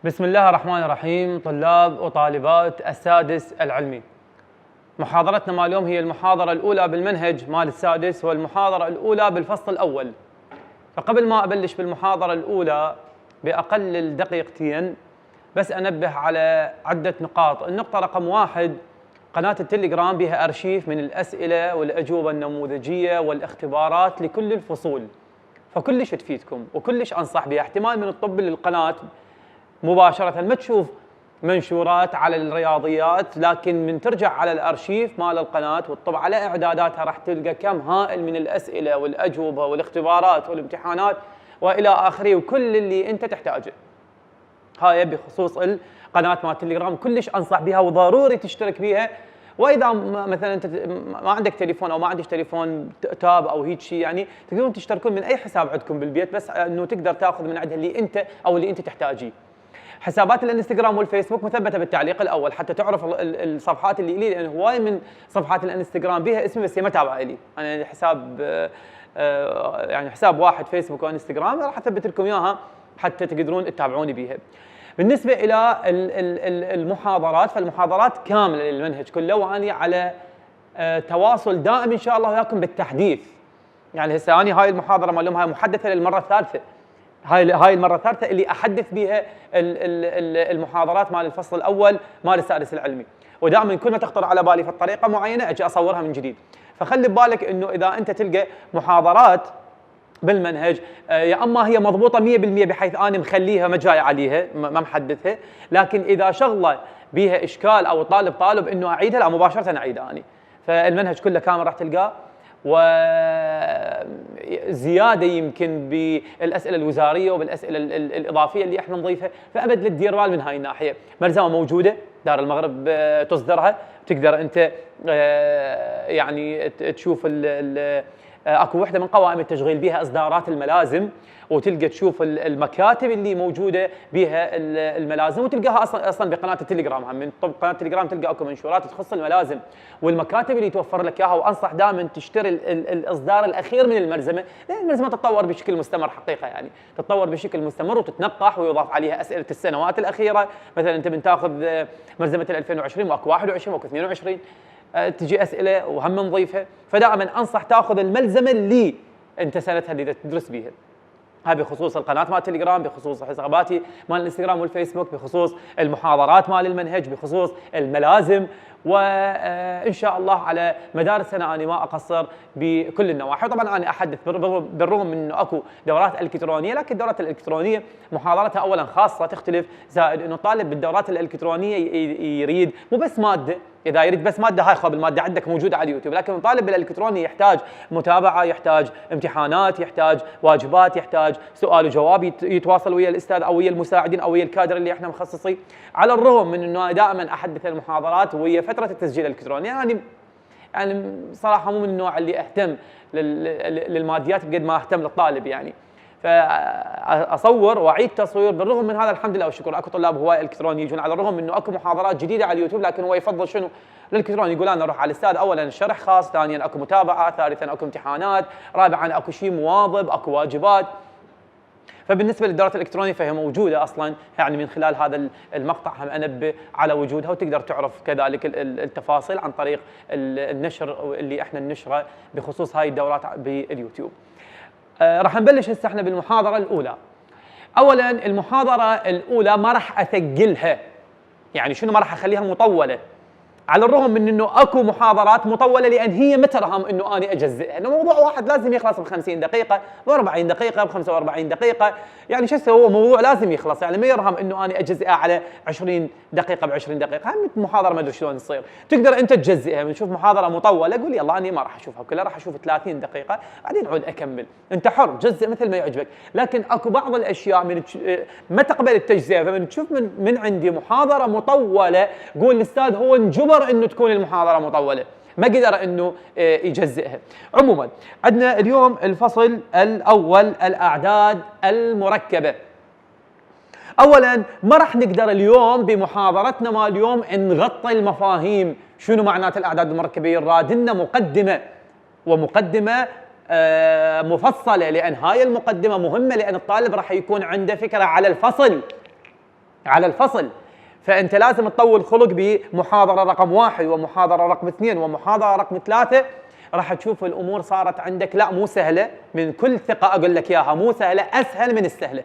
بسم الله الرحمن الرحيم. طلاب وطالبات السادس العلمي، محاضرتنا مال اليوم هي المحاضرة الأولى بالمنهج مال السادس والمحاضرة الأولى بالفصل الأول. فقبل ما أبلش بالمحاضرة الأولى بأقل دقيقتين بس أنبه على عدة نقاط. النقطة رقم 1، قناة التليجرام بها أرشيف من الأسئلة والأجوبة النموذجية والاختبارات لكل الفصول، فكلش تفيدكم وكلش أنصح بها. احتمال من الطب للقناة مباشرة ما تشوف منشورات على الرياضيات، لكن من ترجع على الأرشيف مال القناة وتطبع على إعداداتها راح تلقى كم هائل من الأسئلة والأجوبة والاختبارات والامتحانات وإلى آخره، وكل اللي أنت تحتاجه. هاي بخصوص القناة مال التليجرام كلش أنصح بها وضروري تشترك بها. واذا مثلا انت ما عندك تليفون او ما عندك تليفون تاب او هيك شيء، يعني تقدرون تشتركون من اي حساب عندكم بالبيت، بس انه تقدر تاخذ من عندها اللي انت او اللي انت تحتاجيه. حسابات الانستغرام والفيسبوك مثبته بالتعليق الاول حتى تعرف الصفحات اللي لي، لان هواي من صفحات الانستغرام بها اسمي بس هي ما تابعه لي. انا حساب يعني حساب واحد فيسبوك وانستغرام راح اثبت لكم اياها حتى تقدرون تتابعوني بها. بالنسبه الى المحاضرات، فالمحاضرات كامله للمنهج كله، واني على تواصل دائم ان شاء الله وياكم بالتحديث. يعني هسه اني هاي المحاضره مال اليوم هاي محدثه للمره الثالثه، هاي المره الثالثه اللي احدث بها المحاضرات مال الفصل الاول مال السادس العلمي، ودائما كل ما تخطر على بالي في طريقه معينه اجي اصورها من جديد. فخلي ببالك انه اذا انت تلقى محاضرات بالمنهج يا اما هي مضبوطه 100% بحيث انا مخليها ما جاي عليها ما محدثها، لكن اذا شغله بيها اشكال او طالب انه اعيدها، لا مباشره اعيدها اني. فالمنهج كله كامل راح تلقاه، وزياده يمكن بالاسئله الوزاريه وبالاسئله الاضافيه اللي احنا نضيفها، فابد لا تدير بال من هاي الناحيه. ملزمه موجوده دار المغرب تصدرها، تقدر انت يعني تشوف اكو وحده من قوائم التشغيل بها اصدارات الملازم، وتلقى تشوف المكاتب اللي موجوده بها الملازم، وتلقاها اصلا بقناه التليجرام. هم من قناه التليجرام تلقى اكو منشورات تخص الملازم والمكاتب اللي توفر لك اياها. وانصح دائما تشتري الاصدار الاخير من الملزمه، لان الملزمه تتطور بشكل مستمر حقيقه، يعني تتطور بشكل مستمر وتتنقح ويضاف عليها اسئله السنوات الاخيره. مثلا انت بتاخذ ملزمه 2020 واكو 21 واكو 22 تجي اسئله وهم نضيفها، فدائما انصح تاخذ الملزمه اللي انت سنتها اللي تدرس بيها. هاي بخصوص القناه مال التليجرام، بخصوص حساباتي مال الانستغرام والفيسبوك، بخصوص المحاضرات مال المنهج، بخصوص الملازم، وان شاء الله على مدار السنه انا ما اقصر بكل النواحي. طبعا انا احدث بالرغم من انه اكو دورات الكترونيه، لكن الدورات الالكترونيه محاضرتها اولا خاصه تختلف، زائد انه طالب بالدورات الالكترونيه يريد مو بس ماده، اذا يريد بس ماده هاي خذ الماده عندك موجوده على اليوتيوب، لكن الطالب بالالكتروني يحتاج متابعه، يحتاج امتحانات، يحتاج واجبات، يحتاج سؤال وجواب، يتواصل ويا الاستاذ او ويا المساعدين او ويا الكادر اللي احنا مخصصين. على الرغم من انه دائما احدث المحاضرات وهي فتره التسجيل الالكتروني، يعني صراحه مو من النوع اللي اهتم للماديات بقد ما اهتم للطالب، يعني فاصور واعيد تصوير. بالرغم من هذا الحمد لله والشكر اكو طلاب هواي الكتروني يجون، على الرغم من انه اكو محاضرات جديده على اليوتيوب، لكن هو يفضل شنو الالكتروني. يقول انا اروح على الاستاذ، اولا الشرح خاص، ثانيا اكو متابعه، ثالثا اكو امتحانات، رابعا اكو شيء مواظب، اكو واجبات. فبالنسبه للدورات الالكترونيه فهي موجوده اصلا، يعني من خلال هذا المقطع هم انبه على وجودها، وتقدر تعرف كذلك التفاصيل عن طريق النشر اللي احنا ننشره بخصوص هاي الدورات باليوتيوب. راح نبلش هسه احنا بالمحاضره الاولى. اولا المحاضره الاولى ما راح اثقلها، يعني شنو ما راح اخليها مطوله، على الرغم من انه اكو محاضرات مطوله، لان هي مترهم انه انا اجزئها، انه موضوع واحد لازم يخلص ب 50 دقيقه، ب 40 دقيقه، ب 45 دقيقه، يعني شو هو موضوع لازم يخلص، يعني ما يرهم انه انا اجزئها على 20 دقيقه ب 20 دقيقه. هم محاضره ما ادري شلون تصير، تقدر انت تجزئها. بنشوف محاضره مطوله قول يلا انا ما راح اشوفها كلها، راح اشوف 30 دقيقه بعدين اعود اكمل. انت حر جزء مثل ما يعجبك، لكن اكو بعض الاشياء من ما تقبل التجزئه. فمن تشوف من عندي محاضره مطوله قول الاستاذ هو انجبر انه تكون المحاضره مطوله، ما قدر انه يجزئها. عموما عندنا اليوم الفصل الاول الاعداد المركبه. اولا ما راح نقدر اليوم بمحاضرتنا مال اليوم نغطي المفاهيم. شنو معنات الاعداد المركبه؟ يراد لنا مقدمه، ومقدمه مفصله، لان هاي المقدمه مهمه، لان الطالب راح يكون عنده فكره على الفصل. على الفصل. فأنت لازم تطول خلق بمحاضرة رقم 1 ومحاضرة رقم 2 ومحاضرة رقم 3، راح تشوف الأمور صارت عندك لا مو سهلة، من كل ثقة أقول لك إياها مو سهلة، أسهل من السهلة.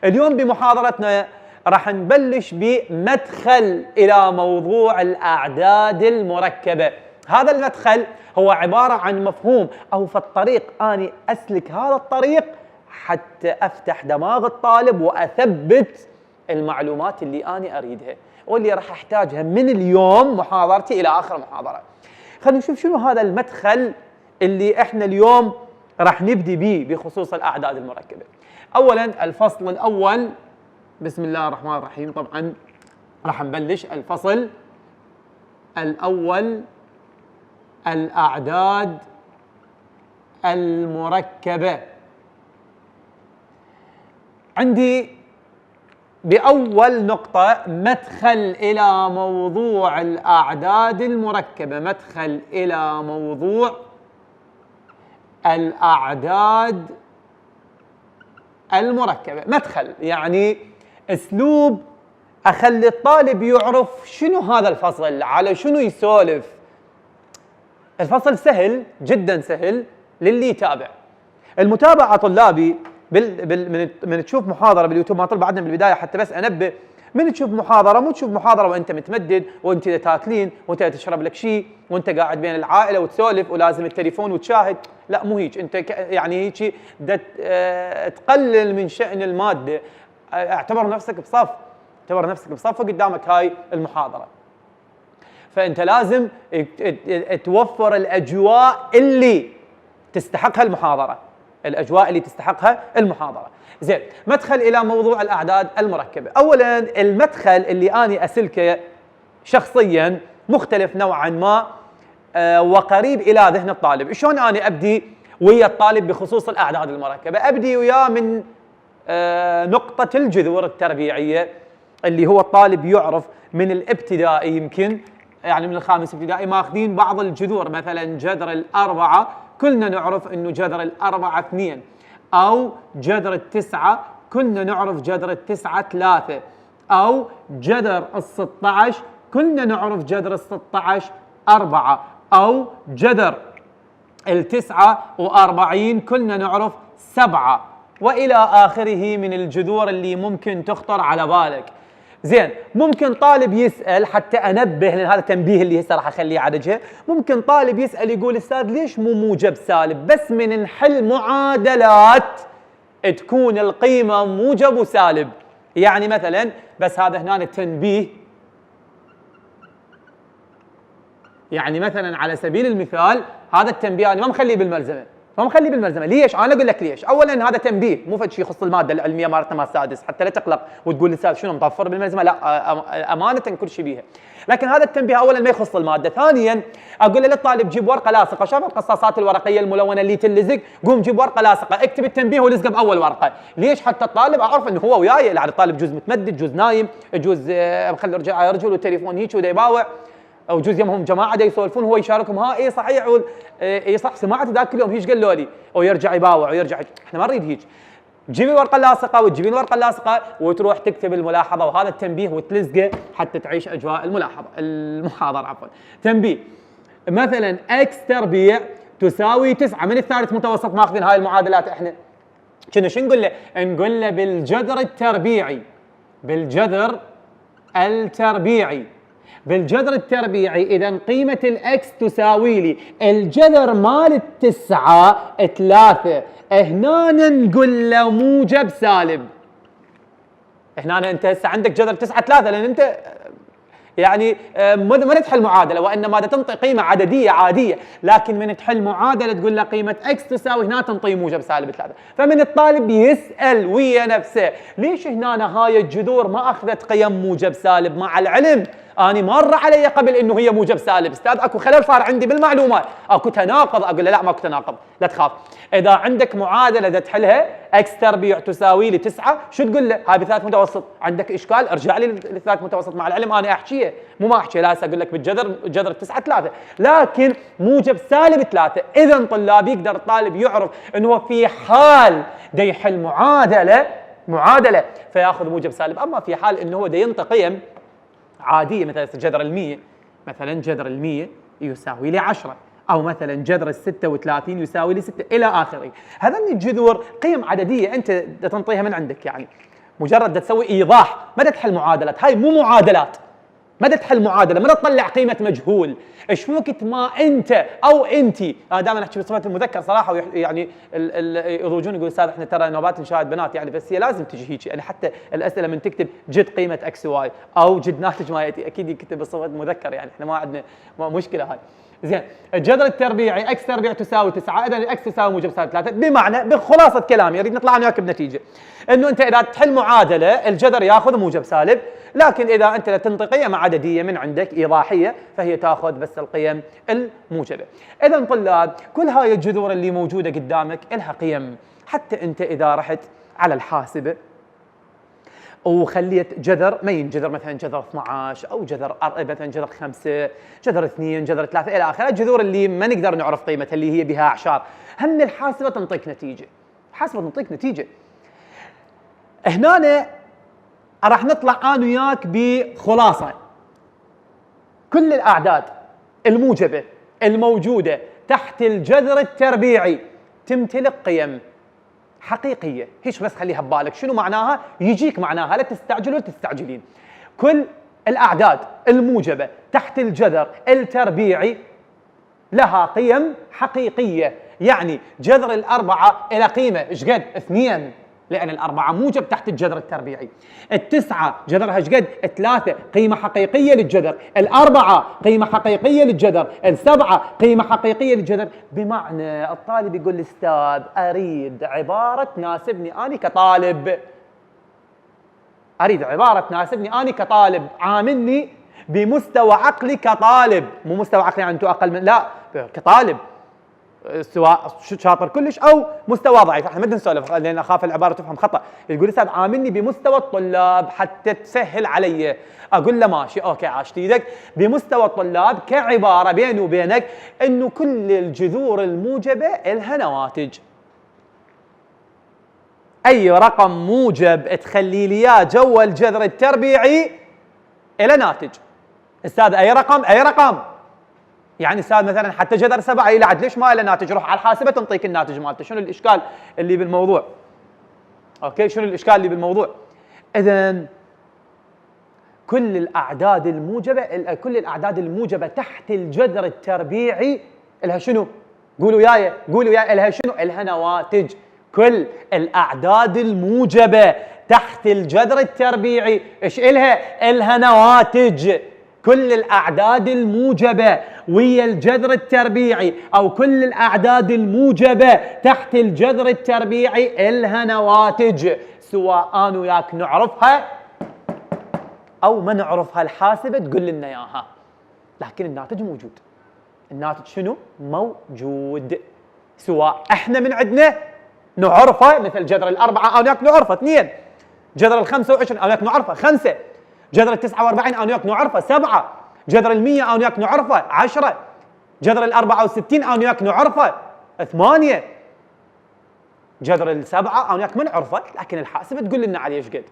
اليوم بمحاضرتنا راح نبلش بمدخل إلى موضوع الأعداد المركبة. هذا المدخل هو عبارة عن مفهوم أو في الطريق أني أسلك هذا الطريق حتى أفتح دماغ الطالب وأثبت المعلومات اللي أنا أريدها واللي راح أحتاجها من اليوم محاضرتي إلى آخر محاضرة. خلينا نشوف شنو هذا المدخل اللي إحنا اليوم راح نبدي به بخصوص الأعداد المركبة. أولاً الفصل الأول، بسم الله الرحمن الرحيم. طبعاً راح نبلش الفصل الأول، الأعداد المركبة. عندي بأول نقطة مدخل إلى موضوع الأعداد المركبة، مدخل إلى موضوع الأعداد المركبة. مدخل يعني أسلوب أخلي الطالب يعرف شنو هذا الفصل، على شنو يسولف. الفصل سهل جدا، سهل للي يتابع. المتابعة طلابي من تشوف محاضرة باليوتيوب، ما طلب بعدنا بالبداية حتى بس أنبه، من تشوف محاضرة مو تشوف محاضرة وأنت متمدد وأنت تاكلين وأنت تشرب لك شيء وأنت قاعد بين العائلة وتسولف ولازم التليفون وتشاهد. لا مو هيك، أنت يعني هيك تقلل من شأن المادة. اعتبر نفسك بصف، اعتبر نفسك بصف قدامك هاي المحاضرة. فأنت لازم توفر الأجواء اللي تستحقها المحاضرة، الأجواء اللي تستحقها المحاضرة. زين، مدخل إلى موضوع الأعداد المركبة. أولاً المدخل اللي أنا أسلكه شخصياً مختلف نوعاً ما وقريب إلى ذهن الطالب. شلون أنا أبدي ويا الطالب بخصوص الأعداد المركبة؟ أبدي وياه من نقطة الجذور التربيعية، اللي هو الطالب يعرف من الابتدائي، يمكن يعني من الخامس ابتدائي ماخذين بعض الجذور، مثلا جذر الأربعة كلنا نعرف انه جذر الأربعة 2، او جذر التسعة كلنا نعرف جذر التسعة 3، او جذر ال16 كلنا نعرف جذر ال16 4، او جذر ال49 كلنا نعرف 7، والى اخره من الجذور اللي ممكن تخطر على بالك. زين، ممكن طالب يسأل، حتى أنبه لأن هذا تنبيه اللي هسه راح أخليه على جهة، ممكن طالب يسأل يقول أستاذ ليش مو موجب سالب؟ بس من نحل معادلات تكون القيمة موجب وسالب. يعني مثلا بس هذا هنا التنبيه، يعني مثلا على سبيل المثال هذا التنبيه أنا ما مخليه بالملزمة، ما مخليه بالملزمه. ليش؟ انا اقول لك ليش. اولا هذا تنبيه، مو فد شيء يخص الماده العلميه مالتنا مال السادس، حتى لا تقلق وتقول لي شنو مطفر بالملزمه. لا، امانه كل شيء بيها. لكن هذا التنبيه اولا ما يخص الماده. ثانيا اقول للطالب جيب ورقه لاصقه، شاف القصاصات الورقيه الملونه اللي تلزق، قوم جيب ورقه لاصقه، اكتب التنبيه ولزقه باول ورقه. ليش؟ حتى الطالب اعرف انه هو وياي، يعني الطالب جزء متمدد، جزء نايم، جزء مخلي رجل والتليفون هيك ودا يباوع، او جزء يمهم جماعه دا يسولفون هو يشاركهم. ها اي صحيح، اي صح سمعت ذاك اليوم هيك قالوا لي، ويرجع يباوع ويرجع. احنا ما نريد هيك. تجيب الورقه اللاصقه وتجيبين الورقه اللاصقه وتروح تكتب الملاحظه وهذا التنبيه وتلزقه حتى تعيش اجواء المحاضره عفوا. تنبيه مثلا اكس تربيع تساوي 9، من الثالث متوسط ماخذين هاي المعادلات احنا. كنا شو نقول له؟ نقول له بالجذر التربيعي، بالجذر التربيعي، بالجذر التربيعي. إذا قيمة الإكس تساوي لي الجذر مال 9 3. هنا نقول له موجب سالب. هنا أنت هسه عندك جذر 9 3، لأن أنت يعني ما تحل معادلة، وإنما تنطي قيمة عددية عادية. لكن من تحل معادلة تقول له قيمة إكس تساوي، هنا تنطي موجب سالب 3. فمن الطالب يسأل ويا نفسه ليش هنا هاي الجذور ما أخذت قيم موجب سالب؟ مع العلم أنا مر علي قبل إنه هي موجب سالب. أستاذ أكو خلل صار عندي بالمعلومات، أكو تناقض. أقول له لا ماكو تناقض، لا تخاف. إذا عندك معادلة إذا تحلها إكس تربيع تساوي لي 9، شو تقول له؟ هاي بثلاث متوسط. عندك إشكال؟ ارجع لي للثلاث متوسط. مع العلم أنا أحكيه مو ما أحكي، لا هسه أقول لك بالجذر جذر 9 3، لكن موجب سالب 3. إذا طلاب يقدر الطالب يعرف إنه هو في حال دا يحل معادلة معادله فياخذ موجب سالب. اما في حال انه هو ينطي قيم عاديه مثلا جذر ال100، مثلا جذر ال100 يساوي لي 10، او مثلا جذر ال36 يساوي لي 6 الى اخره. هذا من الجذور قيم عدديه انت تنطيها من عندك، يعني مجرد تسوي ايضاح، ما تحل معادلات. هاي مو معادلات، ما تحل معادله، ما تطلع قيمه مجهول. ايش وقت ما انت او انتي، انا دائما احكي بصفه المذكر صراحه، يعني يروجون يقول استاذ احنا ترى نوبات نشاهد بنات، يعني بس هي لازم تجي هيك، يعني حتى الاسئله من تكتب جد قيمه اكس واي او جد ناتج ما ياتي اكيد يكتب بصفه مذكر، يعني احنا ما عندنا مشكله هاي. زين، الجذر التربيعي اكس تربيع تساوي 9، اذا الاكس تساوي موجب سالب 3، بمعنى بخلاصه كلامي اريد نطلع انا وياك بنتيجه انه انت اذا تحل معادله الجذر ياخذ موجب سالب، لكن اذا انت تنطي قيم عدديه من عندك ايضاحيه فهي تاخذ بس القيم الموجبه. اذا طلاب كل هاي الجذور اللي موجوده قدامك لها قيم، حتى انت اذا رحت على الحاسبه وخليت جذر مين، جذر مثلا جذر 12 او جذر مثلا جذر 5 جذر 2 جذر 3 الى اخره، الجذور اللي ما نقدر نعرف قيمتها اللي هي بها اعشار، هم الحاسبه تنطيك نتيجه، الحاسبه تنطيك نتيجه. هنا راح نطلع انا وياك بخلاصه، كل الاعداد الموجبه الموجوده تحت الجذر التربيعي تمتلك قيم حقيقيه، هيش بس خليها ببالك. شنو معناها؟ يجيك معناها، لا تستعجل ولا تستعجلين. كل الاعداد الموجبه تحت الجذر التربيعي لها قيم حقيقيه، يعني جذر الاربعه الى قيمه ايش قد؟ 2، لأن الأربعة موجب تحت الجذر التربيعي. التسعة جذرها ايش قد؟ 3، قيمة حقيقية للجذر. الأربعة قيمة حقيقية للجذر. السبعة قيمة حقيقية للجذر. بمعنى الطالب يقول الأستاذ أريد عبارة تناسبني أنا كطالب، أريد عبارة تناسبني أنا كطالب، عاملني بمستوى عقلي كطالب، مو مستوى عقلي يعني أنتم أقل من، لا كطالب، سواء شاطر كلش او مستوى ضعيف. احنا ما بدنا نسولف لان اخاف العباره تفهم خطا. يقول استاذ عاملني بمستوى الطلاب حتى تسهل علي، اقول له ماشي اوكي عاشت ايدك. بمستوى الطلاب كعباره بيني وبينك انه كل الجذور الموجبه الها نواتج، اي رقم موجب تخلي لي اياه جوا الجذر التربيعي الى ناتج. استاذ اي رقم؟ اي رقم، يعني استاذ مثلا حتى جذر 7 الى عد، ليش ما له ناتج؟ روح على الحاسبه تنطيك الناتج مالته. شنو الاشكال اللي بالموضوع؟ اوكي، شنو الاشكال اللي بالموضوع؟ اذا كل الاعداد الموجبه تحت الجذر التربيعي لها شنو؟ قولوا وياي لها شنو؟ لها نواتج. كل الاعداد الموجبه تحت الجذر التربيعي ايش الها؟ لها نواتج. كل الأعداد الموجبة ويا الجذر التربيعي أو كل الأعداد الموجبة تحت الجذر التربيعي إلها نواتج، سواء أنا وياك نعرفها أو ما نعرفها، الحاسبة تقول لنا إياها، لكن الناتج موجود. الناتج شنو؟ موجود، سواء إحنا من عندنا نعرفه، مثل جذر الأربعة أنا وياك نعرفه 2، جذر ال25 أنا وياك نعرفه 5، جذر ال49 انا وياك نعرفه 7، جذر ال100 انا وياك نعرفه 10، جذر ال64 انا وياك نعرفه 8، جذر ال7 انا وياك ما نعرفه لكن الحاسبه تقول لنا عليه ايش قد،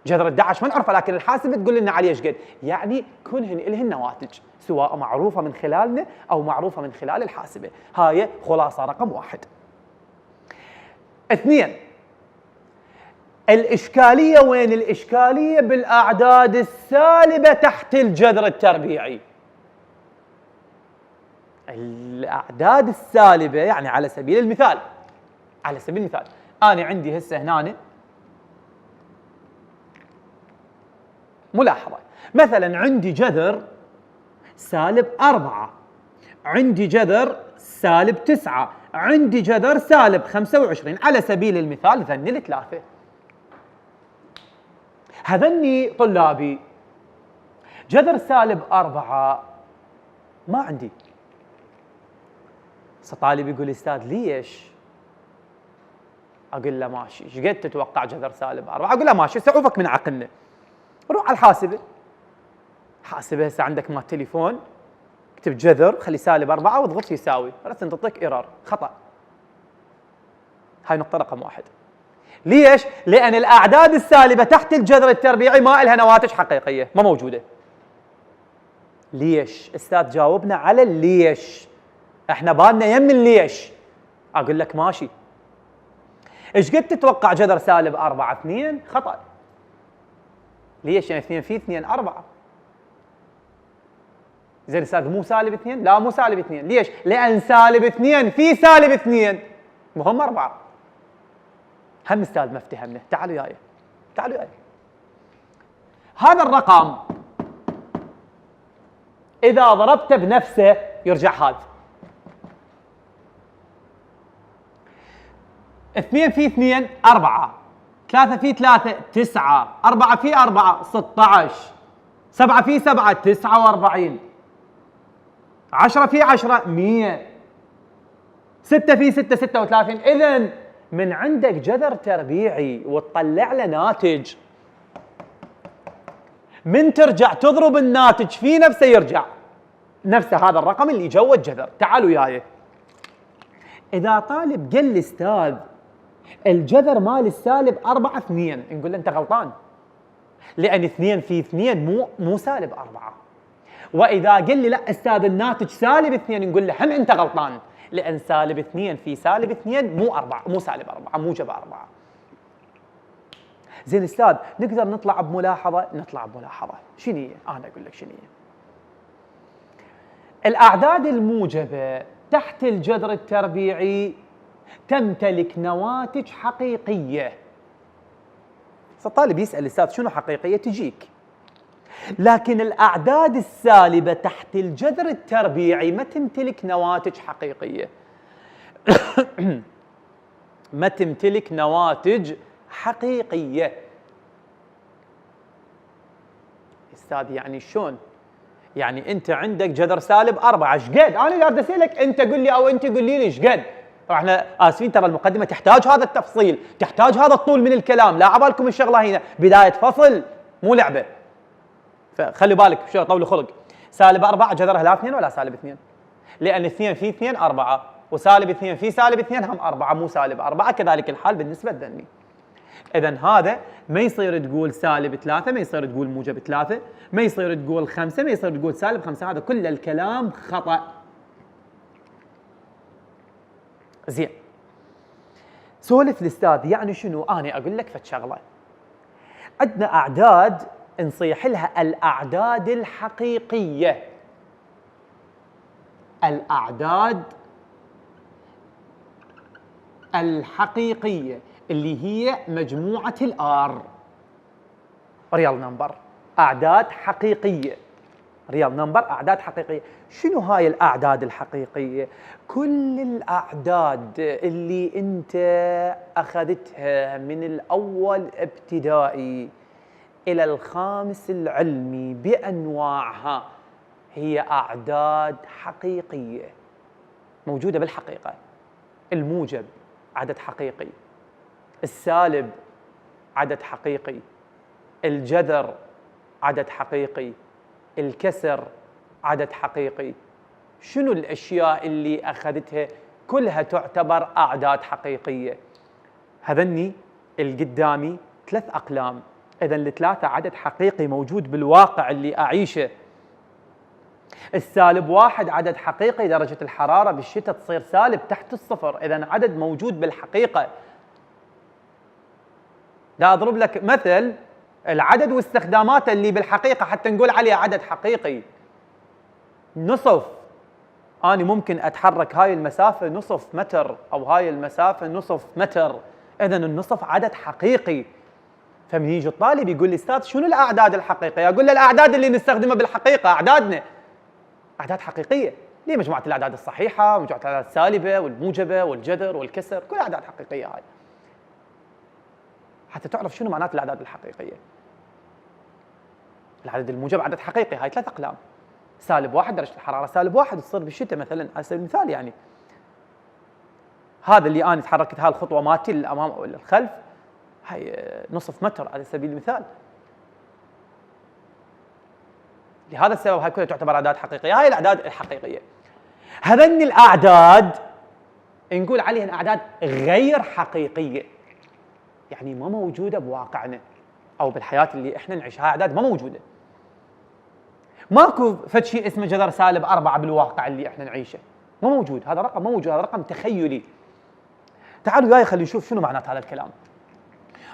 جذر ال11 ما نعرفه لكن الحاسبه تقول لنا عليه ايش قد. يعني كلهن الهن نواتج، سواء معروفه من خلالنا او معروفه من خلال الحاسبه. هاي خلاصه رقم 1. 2، الإشكالية وين؟ الإشكالية بالأعداد السالبة تحت الجذر التربيعي. الأعداد السالبة يعني على سبيل المثال أنا عندي هسه هنا ملاحظة، مثلا عندي جذر -4، عندي جذر -9، عندي جذر -25 على سبيل المثال ذني الثلاثة. هذني طلابي جذر -4 ما عندي. طالب يقول استاذ ليش؟ اقول له ماشي، ايش قد تتوقع جذر -4؟ اقول له ماشي سعوفك من عقلنا، روح على الحاسبه. حاسبه هسه عندك مال التليفون، اكتب جذر خلي -4 واضغط يساوي، بس تعطيك ايرور خطا. هاي نقطه رقم 1. ليش؟ لأن الأعداد السالبة تحت الجذر التربيعي ما إلها نواتج حقيقية، ما موجودة. ليش؟ أستاذ جاوبنا على الليش، احنا بالنا يم الليش. أقول لك ماشي. إيش قد تتوقع جذر سالب 4؟ 2؟ خطأ. ليش؟ يعني 2 في 2 4. زين أستاذ مو سالب 2؟ لا مو سالب 2. ليش؟ لأن سالب 2 في سالب 2 مهم 4. هم أستاذ ما افتهمنا. تعالوا وياي، تعالوا وياي. هذا الرقم إذا ضربته بنفسه يرجع هذا. 2 في 2 4، 3 في 3 9، 4 في 4 16، 7 في 7 49، 10 في 10 100، 6 في 6 36. إذن من عندك جذر تربيعي وتطلع له ناتج، من ترجع تضرب الناتج في نفسه يرجع نفسه هذا الرقم اللي جوه الجذر. تعالوا وياي. إذا طالب قال لي أستاذ الجذر مال السالب 4 2، نقول له أنت غلطان، لأن 2 في 2 مو سالب 4. وإذا قال لي لا أستاذ الناتج سالب 2، نقول له هم أنت غلطان، لأن سالب 2 في سالب 2 مو 4، مو سالب 4، موجب 4. زين أستاذ نقدر نطلع بملاحظة؟ نطلع بملاحظة. شنو هي؟ أنا أقول لك شنو هي. الأعداد الموجبة تحت الجذر التربيعي تمتلك نواتج حقيقية. فالطالب يسأل الأستاذ شنو حقيقية؟ تجيك. لكن الأعداد السالبة تحت الجذر التربيعي ما تمتلك نواتج حقيقية. ما تمتلك نواتج حقيقية. أستاذ يعني شلون؟ يعني أنت عندك جذر سالب 4، ايش قد؟ أنا قاعد أسألك أنت قل لي أو أنت قولي لي ايش قد؟ طبعا احنا آسفين ترى المقدمة تحتاج هذا التفصيل، تحتاج هذا الطول من الكلام، لا عبالكم الشغلة هنا بداية فصل مو لعبة. فخلي بالك شو طول خلق. سالب 4 جذرها لا 2 ولا سالب 2، لأن 2 في 2 4، وسالب 2 في سالب 2 هم 4 مو سالب 4. كذلك الحال بالنسبة للذني. إذن هذا ما يصير تقول سالب 3، ما يصير تقول موجب 3، ما يصير تقول 5، ما يصير تقول سالب 5. هذا كل الكلام خطأ. زين سولف الأستاذ يعني شنو؟ أنا أقول لك فد شغلة. عندنا أعداد نصيح لها الأعداد الحقيقية. الأعداد الحقيقية اللي هي مجموعة الآر، ريال نمبر، أعداد حقيقية، ريال نمبر، أعداد حقيقية. شنو هاي الأعداد الحقيقية؟ كل الأعداد اللي أنت أخذتها من الأول ابتدائي إلى الخامس العلمي بأنواعها هي أعداد حقيقية موجودة بالحقيقة. الموجب عدد حقيقي، السالب عدد حقيقي، الجذر عدد حقيقي، الكسر عدد حقيقي. شنو الأشياء اللي أخذتها؟ كلها تعتبر أعداد حقيقية. هذني القدامي 3 أقلام، إذا الثلاثة عدد حقيقي موجود بالواقع اللي أعيشه. السالب 1 عدد حقيقي، درجة الحرارة بالشتاء تصير سالب تحت الصفر، إذا عدد موجود بالحقيقة. لا أضرب لك مثل العدد واستخداماته اللي بالحقيقة حتى نقول عليه عدد حقيقي. نصف، أنا ممكن أتحرك هاي المسافة نصف متر أو هاي المسافة نصف متر، إذا النصف عدد حقيقي. فمن يجي الطالب يقول لي أستاذ شنو الأعداد الحقيقية؟ أقول له الأعداد اللي نستخدمها بالحقيقة أعدادنا أعداد حقيقية. ليه؟ مجموعة الأعداد الصحيحة، مجموعة الأعداد السالبة والموجبة والجذر والكسر، كل أعداد حقيقية هاي. حتى تعرف شنو معنات الأعداد الحقيقية. العدد الموجب عدد حقيقي، هاي 3 أقلام. سالب 1 درجة الحرارة سالب 1 تصير بالشتاء مثلا على سبيل المثال. يعني هذا اللي أنا تحركت هاي الخطوة مالتي للأمام أو للخلف، هاي نصف متر على سبيل المثال. لهذا السبب هاي كلها تعتبر أعداد حقيقية. هاي الأعداد الحقيقية. هذني الأعداد نقول عليهن أعداد غير حقيقية. يعني ما موجودة بواقعنا أو بالحياة اللي إحنا نعيشها، أعداد ما موجودة. ماكو فد شيء اسمه جذر سالب 4 بالواقع اللي إحنا نعيشه، ما موجود، هذا رقم ما موجود، هذا رقم تخيلي. تعالوا وياي خلينا نشوف شنو معنات هذا الكلام.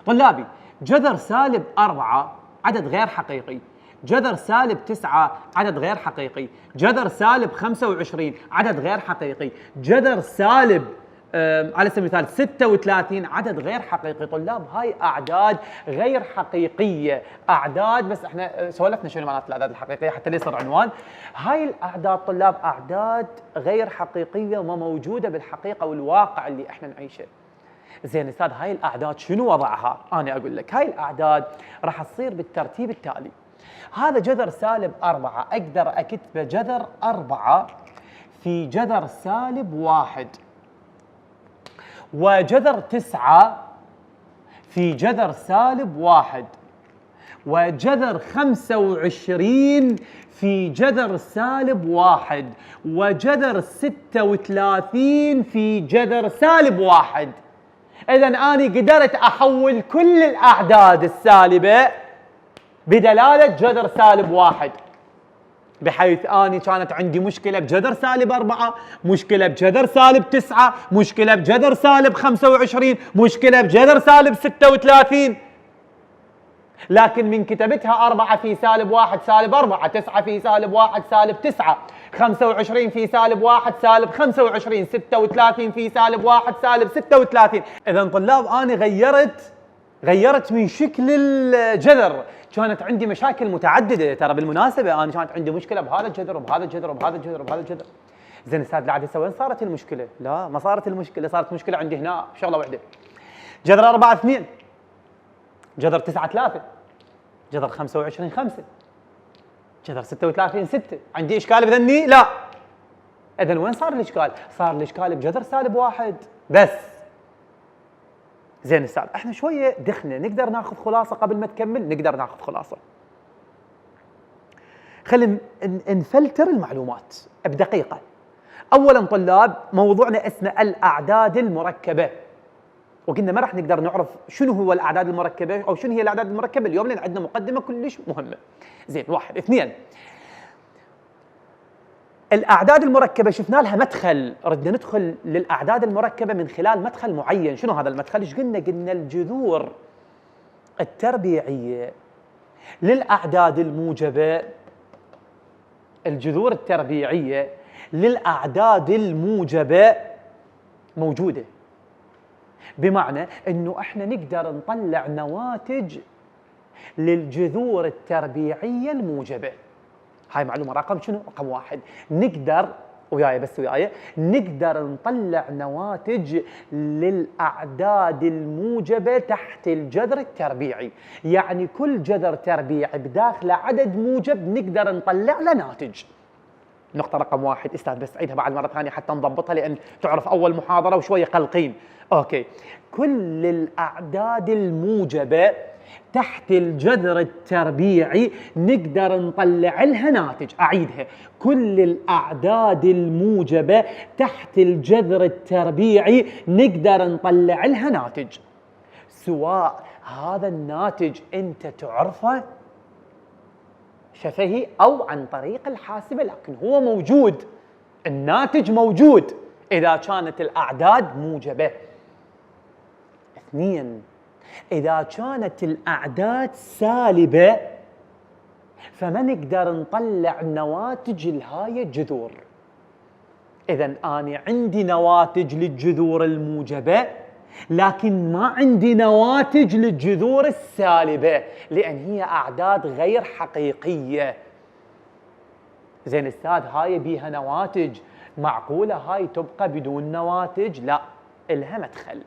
طلابي، جذر سالب 4 عدد غير حقيقي، جذر سالب 9 عدد غير حقيقي، جذر سالب 25 عدد غير حقيقي، جذر سالب على سبيل المثال 36 عدد غير حقيقي. طلاب، هاي أعداد غير حقيقية، أعداد، بس احنا سولفنا شنو معنات الأعداد الحقيقية حتى لا يصير عنوان. هاي الأعداد طلاب أعداد غير حقيقية وما موجودة بالحقيقة والواقع اللي احنا نعيشه. زين استاذ، هاي الأعداد شنو وضعها؟ أنا أقول لك، هاي الأعداد راح تصير بالترتيب التالي. هذا جذر سالب 4، أقدر أكتبه جذر 4 في جذر سالب 1، وجذر 9 في جذر سالب 1، وجذر 25 في جذر سالب 1، وجذر 36 في جذر سالب 1. إذا أنا قدرت أحول كل الأعداد السالبة بدلالة جذر سالب 1، بحيث أني كانت عندي مشكلة بجذر سالب 4، مشكلة بجذر سالب 9، مشكلة بجذر سالب 25، مشكلة بجذر سالب 36. لكن من كتبتها 4 في سالب 1 سالب 4، 9 في سالب 1 سالب 9، 25 في سالب 1 سالب 25، 36 في سالب 1 سالب 36. إذا طلاب، أنا غيرت من شكل الجذر. كانت عندي مشاكل متعدده، ترى بالمناسبه انا كانت عندي مشكله بهذا الجذر وبهذا الجذر وبهذا الجذر وبهذا الجذر. زين استاذ، العاده وين صارت المشكله؟ لا، ما صارت المشكله، صارت مشكله عندي هنا شغله واحده. جذر 4 2، جذر 9 3، جذر 25 5، جذر 36 6. عندي اشكال بذني؟ لا. اذا وين صار الاشكال؟ صار الاشكال بجذر سالب 1 بس. زين استاذ، احنا شويه دخلنا، نقدر ناخذ خلاصه قبل ما تكمل؟ نقدر ناخذ خلاصه. خلينا نفلتر المعلومات بدقيقه. اولا طلاب، موضوعنا اسمه الاعداد المركبه، وقلنا ما راح نقدر نعرف شنو هو الاعداد المركبه او شنو هي الاعداد المركبه اليوم، لان عندنا مقدمه كلش مهمه. زين، 1 2، الأعداد المركبة شفنا لها مدخل، ردنا ندخل للأعداد المركبة من خلال مدخل معين. شنو هذا المدخل؟ ايش قلنا؟ قلنا الجذور التربيعية للأعداد الموجبة، الجذور التربيعية للأعداد الموجبة موجودة، بمعنى أنه احنا نقدر نطلع نواتج للجذور التربيعية الموجبة. هاي معلومة رقم شنو؟ رقم 1. نقدر وياي نقدر نطلع نواتج للأعداد الموجبة تحت الجذر التربيعي، يعني كل جذر تربيعي بداخله عدد موجب نقدر نطلع له ناتج. نقطة رقم 1 استاذ، بس عيدها بعد مرة ثانية حتى نضبطها، لأن تعرف أول محاضرة وشوية قلقين. أوكي، كل الأعداد الموجبة تحت الجذر التربيعي نقدر نطلع لها ناتج. أعيدها، كل الأعداد الموجبة تحت الجذر التربيعي نقدر نطلع لها ناتج، سواء هذا الناتج أنت تعرفه شفهي أو عن طريق الحاسبة، لكن هو موجود، الناتج موجود إذا كانت الأعداد موجبة. 2، إذا كانت الأعداد سالبة فما نقدر نطلع نواتج لهاي الجذور. إذا أنا عندي نواتج للجذور الموجبة، لكن ما عندي نواتج للجذور السالبة، لأن هي أعداد غير حقيقية. زين استاذ، هاي بيها نواتج، معقولة هاي تبقى بدون نواتج؟ لا، إلها مدخل.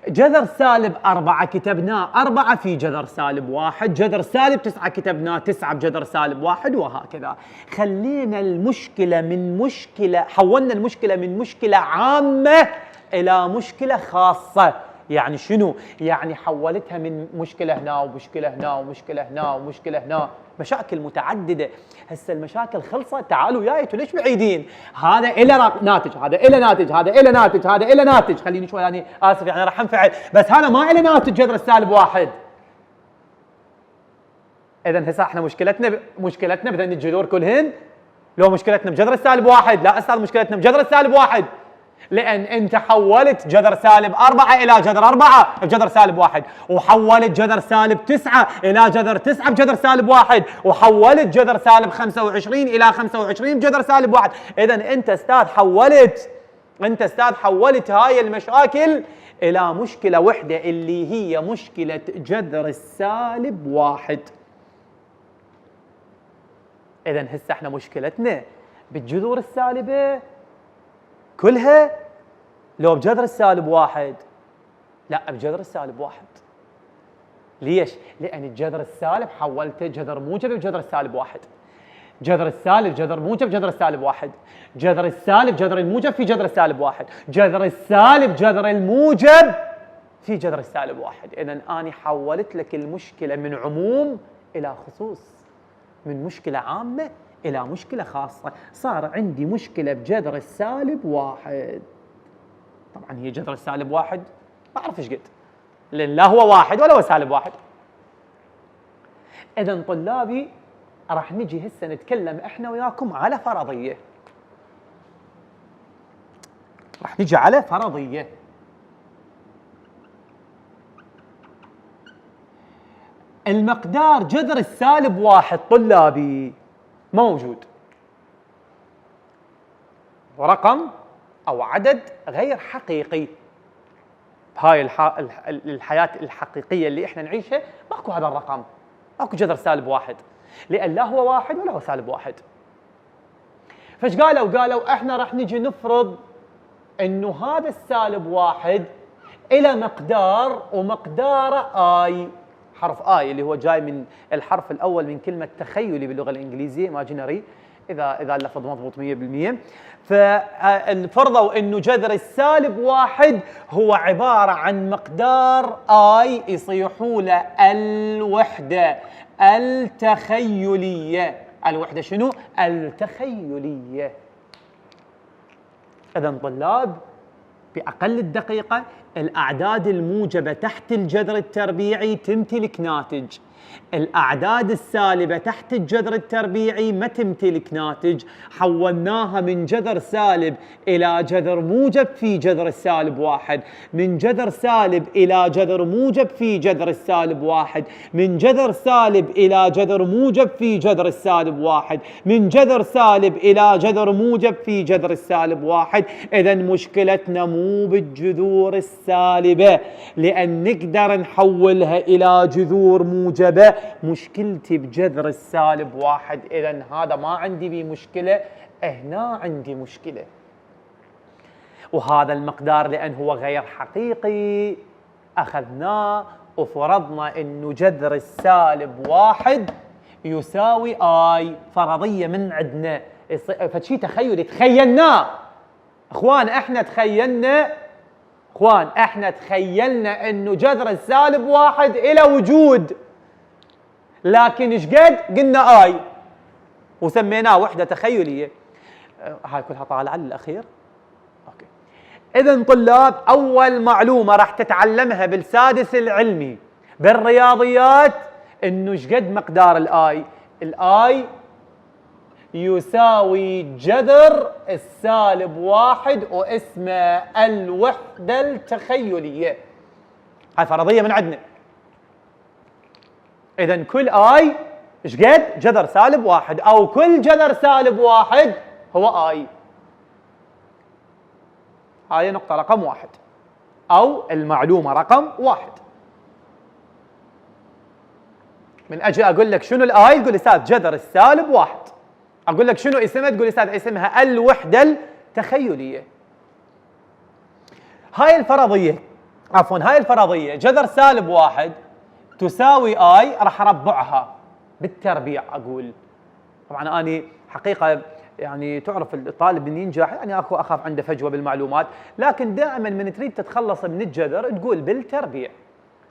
جذر سالب 4 كتبناه 4 في جذر سالب 1، جذر سالب 9 كتبناه 9 بجذر سالب 1، وهكذا. خلينا المشكلة من مشكلة، حولنا المشكلة من مشكلة عامة إلى مشكلة خاصة. يعني شنو؟ يعني حولتها من مشكلة هنا ومشكلة هنا ومشكلة هنا ومشكلة هنا، مشاكل متعددة. هسه المشاكل خلصت، تعالوا وياي ليش بعيدين؟ هذا إلى ناتج، هذا إلى ناتج، هذا إلى ناتج، هذا إلى ناتج. خليني شوي يعني آسف يعني راح انفعل، بس هذا ما إلى ناتج جذر السالب واحد. إذا هسه احنا مشكلتنا بذن الجذور كلهن، لو مشكلتنا بجذر السالب واحد؟ لا أستاذ، مشكلتنا بجذر السالب واحد، لأن أنت حولت جذر سالب 4 إلى جذر 4 بجذر سالب واحد، وحولت جذر سالب 9 إلى جذر 9 بجذر سالب واحد، وحولت جذر سالب 25 إلى 25 بجذر سالب واحد. إذا أنت أستاذ حولت هاي المشاكل إلى مشكلة وحدة اللي هي مشكلة جذر السالب واحد. إذا هسه احنا مشكلتنا بالجذور السالبة كلها لو بجذر السالب واحد؟ لا، بجذر السالب واحد. ليش؟ لأن الجذر السالب حولته جذر موجب بجذر السالب واحد، جذر السالب جذر موجب جذر السالب واحد، جذر السالب جذر الموجب في جذر السالب واحد، جذر السالب جذر الموجب في جذر السالب واحد. إذا أنا حولت لك المشكلة من عموم إلى خصوص، من مشكلة عامة إلى مشكلة خاصة. صار عندي مشكلة بجذر السالب واحد. طبعا هي جذر السالب واحد ما أعرف إيش قد، لأن لا هو واحد ولا هو سالب واحد. إذا طلابي راح نجي هسه نتكلم إحنا وياكم على فرضية، راح نجي على فرضية. المقدار جذر السالب واحد طلابي موجود، ورقم أو عدد غير حقيقي. بهاي الحياة الحقيقية اللي احنا نعيشها ماكو هذا الرقم، ماكو جذر سالب واحد، لأن لا هو واحد ولا هو سالب واحد. فايش قالوا؟ قالوا احنا راح نجي نفرض انه هذا السالب واحد إلى مقدار، ومقداره آي، حرف آي اللي هو جاي من الحرف الأول من كلمة تخيلي باللغة الإنجليزية imaginary، إذا اللفظ مضبوط 100%. فالفرضوا إنه جذر السالب واحد هو عبارة عن مقدار آي يصيحوا له الوحدة التخيلية. الوحدة شنو؟ التخيلية. إذن طلاب بأقل الدقيقة، الأعداد الموجبة تحت الجذر التربيعي تمتلك ناتج، الأعداد السالبة تحت الجذر التربيعي ما تمتلك ناتج. حولناها من جذر سالب إلى جذر موجب في جذر السالب واحد، من جذر سالب إلى جذر موجب في جذر السالب واحد، من جذر سالب إلى جذر موجب في جذر السالب واحد، من جذر سالب إلى جذر موجب في جذر السالب واحد. إذن مشكلتنا مو بالجذور السالبة، لأن نقدر نحولها إلى جذور موجبة. مشكلتي بجذر السالب واحد. إذن هذا ما عندي بيه مشكلة، هنا عندي مشكلة. وهذا المقدار لأن هو غير حقيقي أخذناه وفرضنا إنه جذر السالب واحد يساوي آي، فرضية من عندنا، فشي تخيلي تخيلناه. اخوان احنا تخيلنا انه جذر السالب واحد الى وجود، لكن ايش قد قلنا آي وسميناه وحدة تخيلية. هاي كلها طالعة للأخير. اوكي. إذن طلاب، أول معلومة راح تتعلمها بالسادس العلمي بالرياضيات إنه ايش قد مقدار الآي. الآي يساوي جذر السالب واحد واسمه الوحدة التخيلية. هاي فرضية من عندنا. إذن كل آي ايش قد؟ جذر سالب واحد، أو كل جذر سالب واحد هو آي. هاي نقطة رقم واحد، أو المعلومة رقم واحد. من أجي أقول لك شنو الآي تقول لي أستاذ جذر السالب واحد. أقول لك شنو اسمها تقول لي أستاذ اسمها الوحدة التخيلية. هاي الفرضية جذر سالب واحد تساوي آي، راح أربعها بالتربيع. أقول طبعا أنا حقيقة يعني تعرف الطالب اللي ينجح يعني اكو اخاف عنده فجوه بالمعلومات، لكن دائما من تريد تتخلص من الجذر تقول بالتربيع،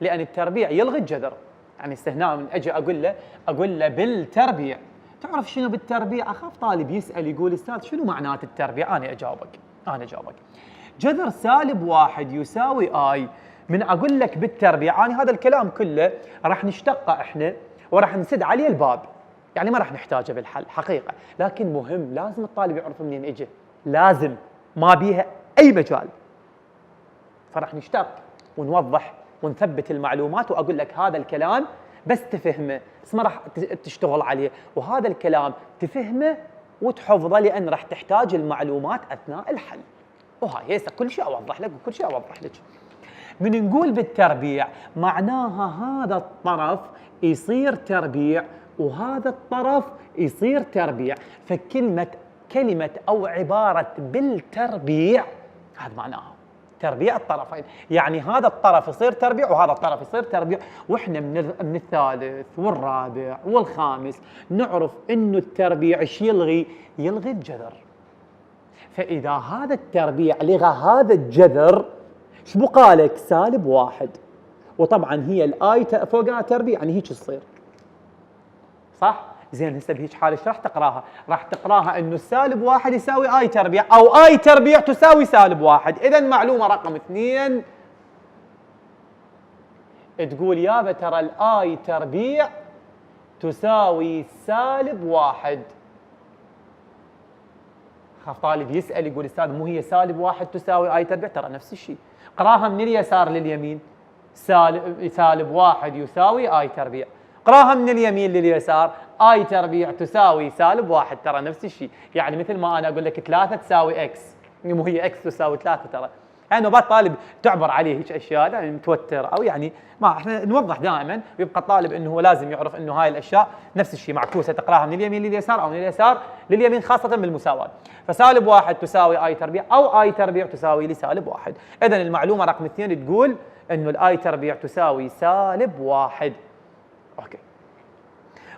لان التربيع يلغي الجذر. يعني استهناء من اجي اقول له بالتربيع. تعرف شنو بالتربيع؟ اخاف طالب يسال يقول استاذ شنو معنات التربيع؟ انا اجاوبك. جذر -1 يساوي اي. من اقول لك بالتربيع يعني هذا الكلام كله راح نشتقه احنا وراح نسد عليه الباب، يعني ما راح نحتاجه بالحل حقيقه، لكن مهم لازم الطالب يعرف منين اجى، لازم ما بيها اي مجال. فراح نشتق ونوضح ونثبت المعلومات، واقول لك هذا الكلام بس تفهمه، بس ما راح تشتغل عليه، وهذا الكلام تفهمه وتحفظه لان راح تحتاج المعلومات اثناء الحل. وهاي هسه كل شيء اوضح لك وكل شيء اوضح لك. من نقول بالتربيع معناها هذا الطرف يصير تربيع وهذا الطرف يصير تربيع، كلمة أو عبارة بالتربيع هذا معناها تربيع الطرفين، يعني هذا الطرف يصير تربيع وهذا الطرف يصير تربيع. واحنا من الثالث والرابع والخامس نعرف انه التربيع ايش يلغي الجذر. فإذا هذا التربيع لغى هذا الجذر ايش بقى لك؟ -1. وطبعا هي الاي فوقها تربيع يعني هيك تصير صح؟ زين هسه بهيك حاله ايش راح تقراها؟ راح تقراها انه -1 يساوي اي تربيع او اي تربيع تساوي -1. اذا معلومه رقم 2 تقول يابا ترى الاي تربيع تساوي -1. خاف طالب يسال يقول استاذ مو هي -1 تساوي اي تربيع؟ ترى نفس الشيء، قراها من اليسار لليمين، -1 يساوي اي تربيع، قراها من اليمين لليسار اي تربيع تساوي -1. ترى نفس الشيء، يعني مثل ما انا اقول لك 3 تساوي اكس، مو هي اكس تساوي 3 ترى. يعني نوبات طالب تعبر عليه هيك اشياء يعني متوتر او يعني ما احنا نوضح دائما، ويبقى الطالب انه هو لازم يعرف انه هاي الاشياء نفس الشيء معكوسه، تقراها من اليمين لليسار او من اليسار لليمين خاصه بالمساواه. ف1 تساوي اي تربيع او اي تربيع تساوي لي -1. اذا المعلومه رقم 2 تقول انه الاي تربيع تساوي -1. اوكي.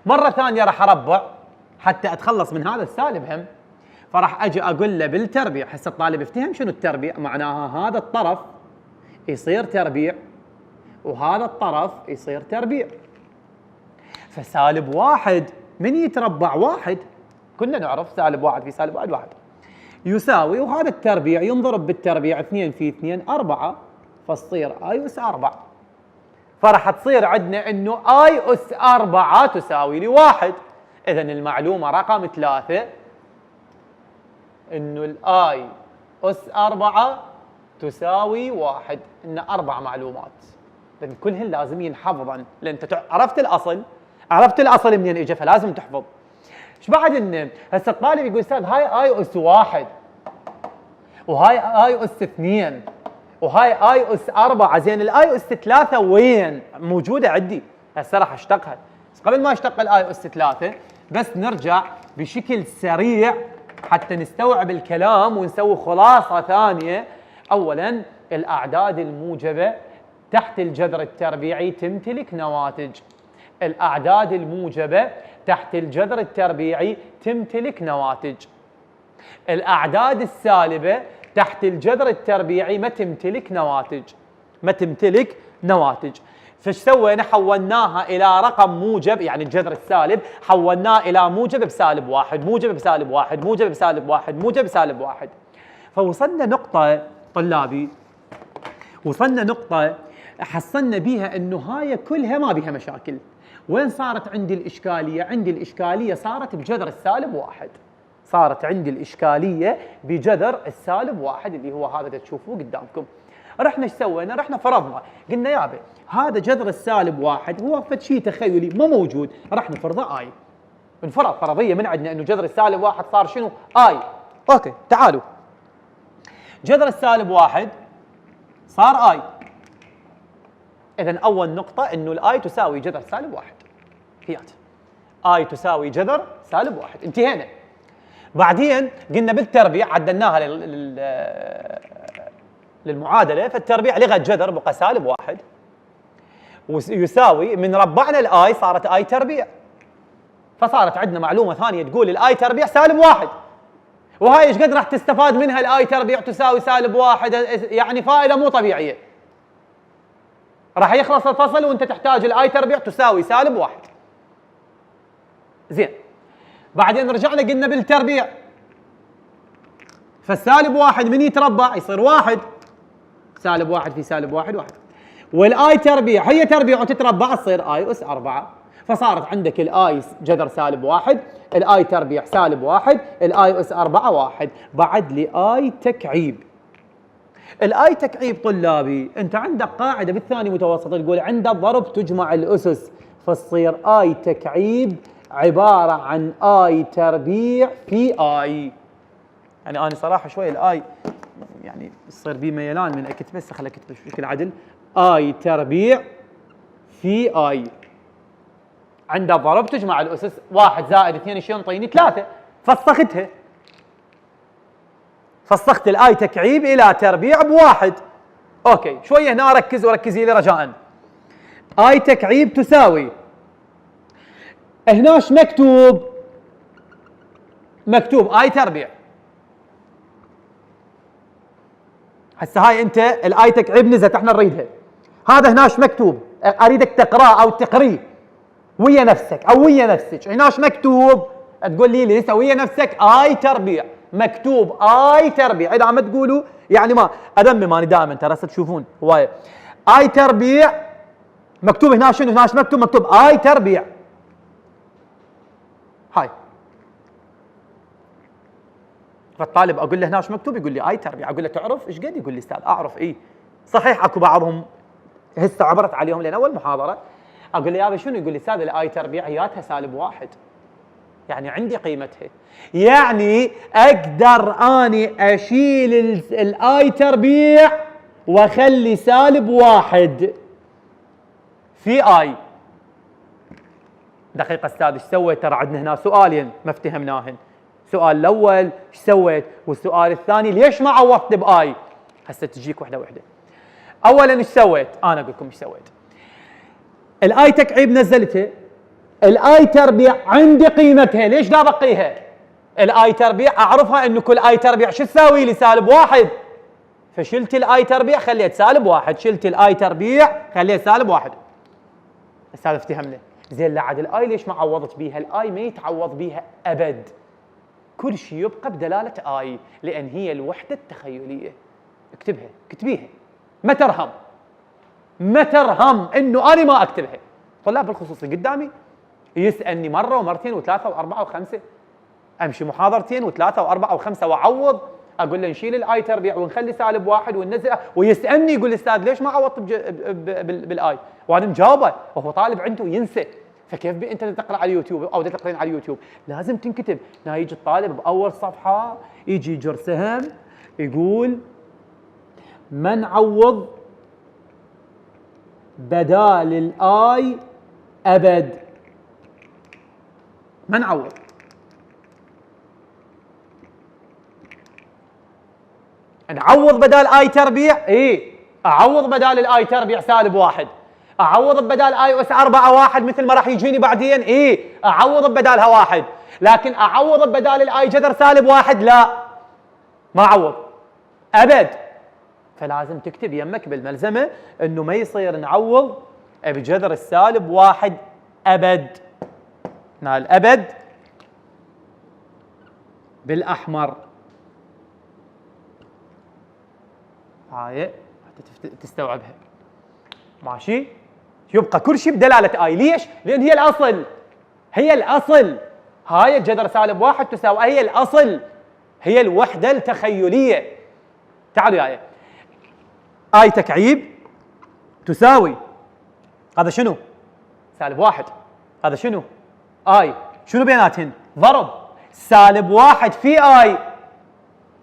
مره ثانيه راح اربع حتى اتخلص من هذا السالب هم، فراح اجي اقول له بالتربيع. هسه الطالب يفتهم شنو التربيع؟ معناها هذا الطرف يصير تربيع وهذا الطرف يصير تربيع. ف1 من يتربع 1 كنا نعرف -1 في -1 1 يساوي، وهذا التربيع ينضرب بالتربيع 2 في 2 4 فتصير اي اس 4. فراح تصير عندنا انه اي اس 4 تساوي لي 1. اذا المعلومه رقم 3 انه الاي اس 4 تساوي 1. ان 4 معلومات، لان كلهن لازم ينحفظن، لان انت عرفت الاصل منين اجى فلازم تحفظ. ايش بعد انه هسه الطالب يقول استاذ هاي اي اس 1 وهاي اي اس 2 وهاي اي اس 4، زين الاي اس 3 وين؟ موجوده عندي هسه راح اشتقها. بس قبل ما اشتق الاي اس 3 بس نرجع بشكل سريع حتى نستوعب الكلام ونسوي خلاصه ثانيه. اولا الاعداد الموجبه تحت الجذر التربيعي تمتلك نواتج. الاعداد الموجبه تحت الجذر التربيعي تمتلك نواتج. الاعداد السالبه تحت الجذر التربيعي ما تمتلك نواتج. فايش سوينا؟ حولناها الى رقم موجب، يعني الجذر السالب حولناه الى موجب ب1، موجب ب1، موجب ب1، موجب ب1. فوصلنا نقطه طلابي، وصلنا نقطه حصلنا بيها انه هاي كلها ما بيها مشاكل. وين صارت عندي الاشكاليه؟ عندي الاشكاليه صارت بجذر -1. صارت عندي الاشكاليه بجذر -1 اللي هو هذا اللي تشوفوه قدامكم. رحنا ايش سوينا؟ رحنا فرضنا، قلنا يابا هذا جذر -1 هو فد شيء تخيلي ما موجود، راح نفرضه اي. نفرض فرضيه من عندنا انه جذر -1 صار شنو؟ اي. اوكي تعالوا، جذر -1 صار اي. اذا اول نقطه انه الاي تساوي جذر -1. هيات اي تساوي جذر -1. انتهينا. بعدين قلنا بالتربيع عدلناها للمعادله، فالتربيع لغى الجذر بقى -1 ويساوي، من ربعنا الاي صارت اي تربيع، فصارت عندنا معلومه ثانيه تقول الاي تربيع -1. وهاي ايش قد راح تستفاد منها الاي تربيع تساوي سالب واحد، يعني فائده مو طبيعيه. راح يخلص الفصل وانت تحتاج الاي تربيع تساوي سالب واحد. زين، بعدين رجعنا قلنا بالتربيع، فالسالب واحد من يتربع يصير واحد، سالب واحد في سالب واحد واحد، والاي تربيع هي تربيع وتتربع تصير اي اس 4، فصارت عندك الاي جذر سالب واحد، الاي تربيع سالب واحد، الاي اس 4 واحد. بعد لي اي تكعيب. الاي تكعيب طلابي انت عندك قاعده بالثاني متوسط تقول عند الضرب تجمع الاسس، فتصير اي تكعيب عباره عن اي تربيع في اي. يعني انا صراحه شوي الاي يعني يصير بي ميلان من اكتب، بس خليني اكتب بشكل عدل. اي تربيع في اي عند الضرب تجمع الاسس، 1 زائد 2 شو ينطيني 3. فسخت الاي تكعيب الى تربيع بواحد. اوكي، شويه هنا ركز وركزي لي رجاء. اي تكعيب تساوي هناش مكتوب اي تربيع. هسه هاي انت الاي تكعيب نزلت احنا نريدها، هذا هناش مكتوب، اريدك تقراه او تقريه ويا نفسك او ويا نفسك. هناش مكتوب تقول لي ليس ويا نفسك اي تربيع، مكتوب اي تربيع. اذا ما تقولوا يعني ما ادمم اني دائما ترى تشوفون هوايه اي تربيع مكتوب هنا شنو، هناش مكتوب اي تربيع. هاي فالطالب اقول له هناش مكتوب يقول لي اي تربيع، اقول له تعرف ايش قد؟ يقول لي استاذ اعرف. اي صحيح اكو بعضهم هسه عبرت عليهم لان اول محاضره اقول له يابا شنو؟ يقول لي استاذ الاي تربيع هياتها سالب واحد، يعني عندي قيمتها، يعني اقدر اني اشيل الاي تربيع واخلي سالب واحد في اي. دقيقه استاذ ايش سويت؟ ترى عندنا هنا سؤالين ما افتهمناهن. السؤال الاول ايش سويت؟ والسؤال الثاني ليش ما عوضت باي؟ هسه تجيك وحده وحده. اولا ايش سويت؟ انا اقول لكم ايش سويت. الاي تكعيب نزلتها، الاي تربيع عندي قيمتها، ليش لا بقيها؟ الاي تربيع اعرفها انه كل اي تربيع شو تساوي لي؟ سالب واحد. فشلت الاي تربيع خليت سالب واحد، شلت الاي تربيع خليت سالب واحد. استاذ افتهمنا. زين لا عاد الاي ليش ما عوضت بيها؟ الاي ما يتعوض بيها ابد، كل شيء يبقى بدلاله اي، لان هي الوحده التخيليه. اكتبها، اكتبيها، ما ترهم انه انا ما اكتبها. طلاب الخصوصي قدامي يسالني مره ومرتين وثلاثه واربعه وخمسه، امشي محاضرتين وثلاثه واربعه وخمسه واعوض، اقول له نشيل الاي تربيع ونخلي سالب واحد وننزل، ويسالني يقول لي استاذ ليش ما عوضت بالاي؟ وانا مجاوبه وهو طالب عنده ينسى. فكيف انت تقرا على اليوتيوب او تقرين على اليوتيوب؟ لازم تنكتب. هنا يجي الطالب باول صفحه يجي يجر سهم يقول ما نعوض بدال الاي ابد، ما نعوض. نعوض بدال اي تربيع، اعوض بدال الاي تربيع سالب واحد، اعوض بدال اي اس 4 واحد مثل ما راح يجيني بعدين، اعوض بدالها واحد، لكن اعوض بدال الاي جذر سالب واحد لا، ما اعوض ابد. فلازم تكتب يمك بالملزمه انه ما يصير نعوض بجذر السالب واحد ابد. هنا الابد بالاحمر، هاي تستوعبها ماشي. يبقى كل شيء بدلاله اي. ليش؟ لان هي الاصل، هي الاصل. هاي الجذر سالب واحد تساوي، هي الاصل، هي الوحده التخيليه. تعالوا وياي. اي تكعيب تساوي هذا شنو؟ سالب واحد. هذا شنو؟ اي. شنو بيناتهن؟ ضرب. سالب واحد في اي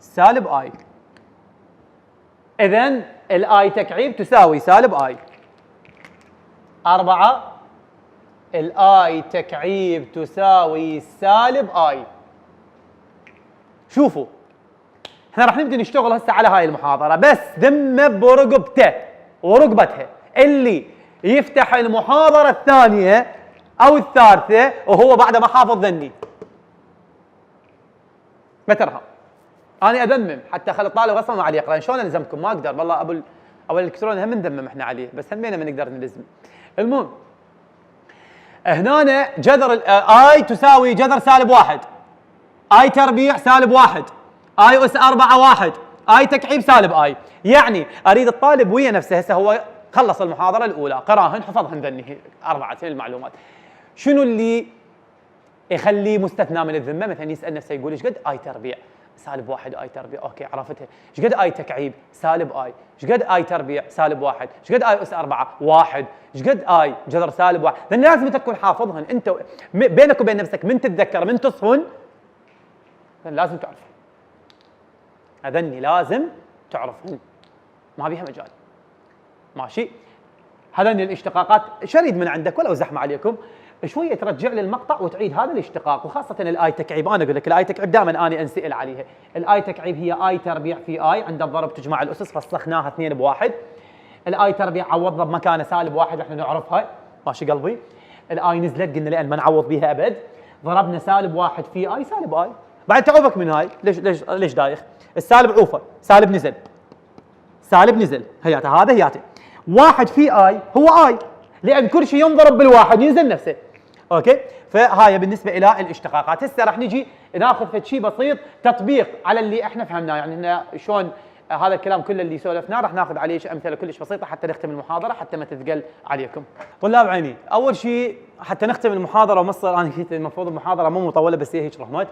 سالب اي. اذن الاي تكعيب تساوي سالب اي. 4 الاي تكعيب تساوي سالب اي. شوفوا احنا راح نبدا نشتغل هسه على هاي المحاضره، بس ذمه برقبته ورقبتها. اللي يفتح المحاضره الثانيه او الثالثه وهو بعد ما حافظ ذني ما ترهم. انا اذمم حتى اخلي الطالب اصلا ما عليه يقرا، شلون الزمكم؟ ما اقدر والله. ابو الالكترون هم نذمم احنا عليه، بس همينا ما نقدر نلزم. المهم هنا جذر اي تساوي جذر سالب 1، اي تربيع سالب 1، اي اس 4 1، اي تكعيب سالب اي. يعني اريد الطالب ويا نفسه، هسه هو خلص المحاضره الاولى قراهن حفظهن ذني 4 المعلومات، شنو اللي يخليه مستثنى من الذمه؟ مثلا يسال نفسه يقول ايش قد اي تربيع سالب 1 اي تربيع، اوكي عرفتها. ايش قد اي تكعيب سالب اي، ايش قد اي تربيع سالب 1، ايش قد اي اس 4 1، ايش قد اي جذر سالب 1. لان لازم تكون حافظهن انت بينك وبين نفسك، من تتذكر من تصفن لازم تعرف، هذني لازم تعرفهن ما بيها مجال. ماشي، هذني الاشتقاقات شريد من عندك ولو زحمه عليكم شويه ترجع لي المقطع وتعيد هذا الاشتقاق، وخاصه الاي تكعيب. انا اقول لك الاي تكعيب دائما انا انسال عليها. الاي تكعيب هي اي تربيع في اي، عند الضرب تجمع الاسس، فسخناها 2 بواحد. الاي تربيع عوضنا بمكانه سالب 1 احنا نعرفها، ماشي قلبي. الاي نزلت قلنا لان ما نعوض بها ابد، ضربنا سالب 1 في اي سالب اي. بعد تعوفك من هاي، ليش دايخ؟ السالب عوفه، سالب نزل، سالب نزل، هياته هذا هياته. 1 في اي هو اي، لان كل شيء ينضرب بالواحد ينزل نفسه. اوكي، فهاي بالنسبه الى الاشتقاقات. هسه راح نجي ناخذ فد شيء بسيط تطبيق على اللي احنا فهمناه، يعني هنا شلون هذا الكلام كله اللي سولفناه راح ناخذ عليه امثله كلش بسيطه حتى نختم المحاضره، حتى ما تثقل عليكم. طلاب عيني، اول شيء حتى نختم المحاضره ومصر، انا المفروض المحاضره مو مطوله بس هي هيك رحمت.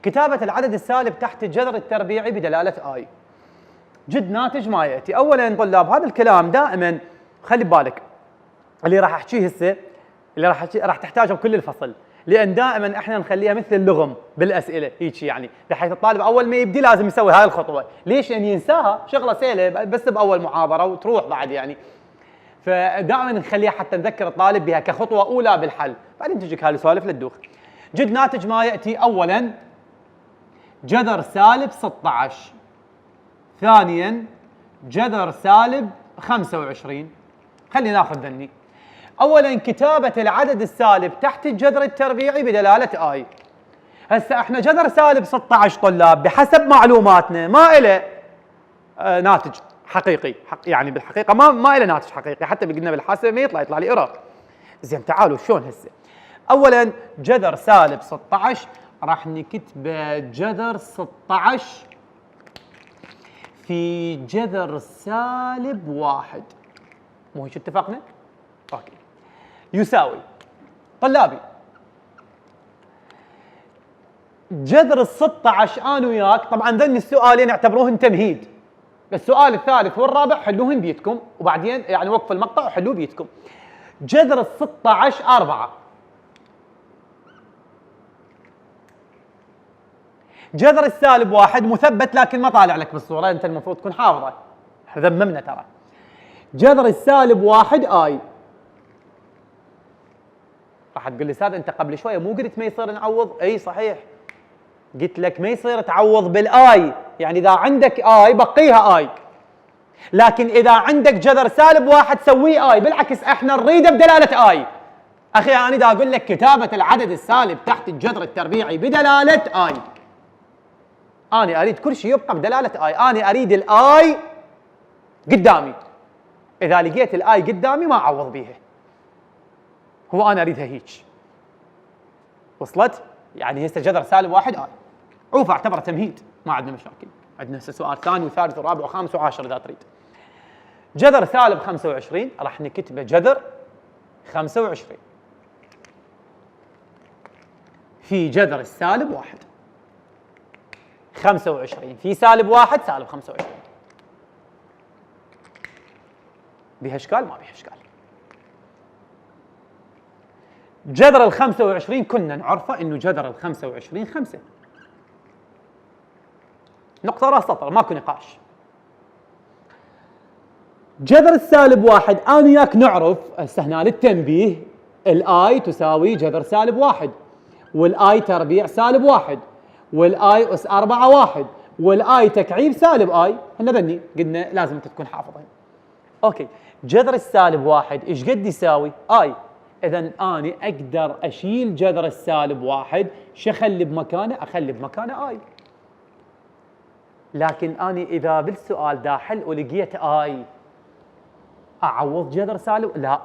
كتابه العدد السالب تحت الجذر التربيعي بدلاله اي. جد ناتج ما ياتي. اولا طلاب هذا الكلام دائما خلي ببالك، اللي راح احكيه هسه اللي راح تحتاجه بكل الفصل، لان دائما احنا نخليها مثل اللغم بالاسئله هيك، يعني بحيث الطالب اول ما يبدي لازم يسوي هاي الخطوه. ليش؟ لان ينساها شغله سهله بس باول محاضره وتروح بعد يعني. فدائما نخليها حتى نذكر الطالب بها كخطوه اولى بالحل، بعدين تجيك هاي السوالف للدوخ. جد ناتج ما ياتي. اولا جذر سالب 16، ثانيا جذر سالب 25. خلينا ناخذ ذني. اولا كتابه العدد السالب تحت الجذر التربيعي بدلاله اي. هسه احنا جذر سالب 16 طلاب بحسب معلوماتنا ما له ناتج حقيقي، يعني بالحقيقه ما له ناتج حقيقي، حتى قلنا بالحاسبه ما يطلع لي ايرور. زين تعالوا شلون هسه. اولا جذر سالب 16 راح نكتبه جذر 16 في جذر سالب 1، مو هيك اتفقنا؟ اوكي. يساوي طلابي جذر ال 16 انا وياك، طبعا ذني السؤالين اعتبروهن تمهيد، السؤال الثالث والرابع حلوهن بيتكم، وبعدين يعني وقف المقطع وحلوه بيتكم. جذر ال 16 4، جذر السالب 1 مثبت لكن ما طالع لك بالصوره، انت المفروض تكون حافظه، ذممنا ترى. جذر السالب 1 اي. راح تقول لي استاذ انت قبل شويه مو قلت ما يصير نعوض؟ اي صحيح، قلت لك ما يصير تعوض بالاي، يعني اذا عندك اي بقيها اي، لكن اذا عندك جذر سالب 1 سويه اي، بالعكس احنا نريده بدلاله اي. اخي انا اذا اقول لك كتابه العدد السالب تحت الجذر التربيعي بدلاله اي، انا اريد كل شيء يبقى بدلاله اي، انا اريد الاي قدامي، اذا لقيت الاي قدامي ما اعوض بيها، هو انا اريدها هيك. وصلت؟ يعني هسه جذر سالب 1 اي، عوف اعتبره تمهيد ما عندنا مشاكل، عندنا هسه سؤال ثاني وثالث ورابع وخامس وعاشر اذا تريد. جذر سالب 25 راح نكتبه جذر 25 في جذر السالب 1، 25 في سالب 1 سالب 25. بها اشكال؟ ما بها اشكال. جذر ال 25 كنا نعرفه انه جذر ال 25 5، نقطة راس سطر ماكو نقاش. جذر السالب 1 انا وياك نعرف هسه هنا للتنبيه، الاي تساوي جذر سالب 1، والاي تربيع سالب 1، والاي اس 4 1، والاي تكعيب سالب اي، احنا ذني قلنا لازم انت تكون حافظها. اوكي، جذر السالب 1 ايش قد يساوي؟ اي. اذا انا اقدر اشيل جذر السالب 1، شو اخلي بمكانه؟ اخلي بمكانه اي. لكن اني اذا بالسؤال دا حل ولقيت اي اعوض جذر سالب؟ لا.